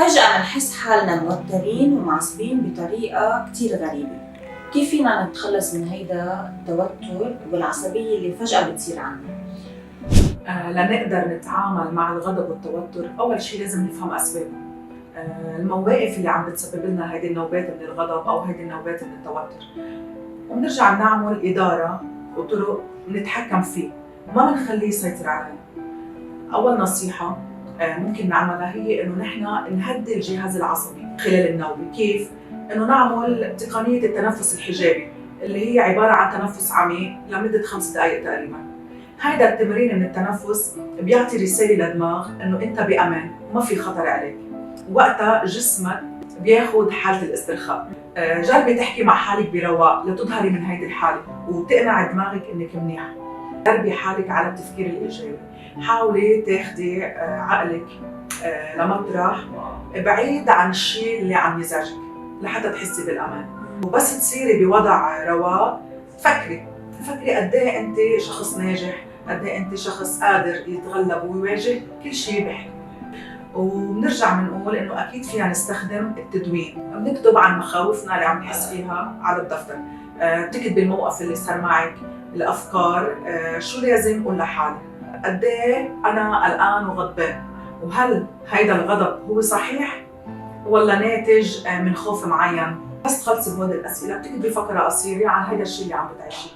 فجأة منحس حالنا موترين ومعصبين بطريقة كتير غريبة. كيف فينا نتخلص من هيدا التوتر والعصبية اللي فجأة بتصير عنا؟ لنقدر نتعامل مع الغضب والتوتر، أول شيء لازم نفهم أسبابه. المواقف اللي عم بتسبب لنا هيدي النوبات من الغضب أو هيدي النوبات من التوتر، ونرجع نعمل إدارة وطرق نتحكم فيه وما بنخليه يسيطر علينا. أول نصيحة ممكن نعملها هي إنه نحن نهدي الجهاز العصبي خلال النوبة. كيف؟ إنه نعمل تقنية التنفس الحجابي اللي هي عبارة عن تنفس عميق لمدة 5 دقائق تقريباً. هيدا التمرين من التنفس بيعطي رسالة للدماغ إنه أنت بأمان وما في خطر عليك، وقتها جسمك بياخد حالة الاسترخاء. جربي تحكي مع حالك برواق لتظهري من هيدي الحالة وتقنع دماغك إنك منيحة. دربي حالك على التفكير الإيجابي، حاولي تاخدي عقلك لمطرح بعيد عن الشيء اللي عم يزعجك لحتى تحسي بالأمان. وبس تصيري بوضع رواق فكري قد ايه انت شخص ناجح، قد ايه انت شخص قادر يتغلب ويواجه كل شيء بحياته. وبنرجع بنقول انه اكيد فينا نستخدم التدوين، بنكتب عن مخاوفنا اللي عم نحس فيها على الدفتر، بتكتبي الموقف اللي صار معك، الافكار، شو لازم اقول لحالي، قد ايه انا قلقان وغضبان، وهل هيدا الغضب هو صحيح ولا ناتج من خوف معين. بس تخلصي بهول الاسئله بتكتبي فقره قصيره عن هيدا الشيء اللي عم بتعيشيه.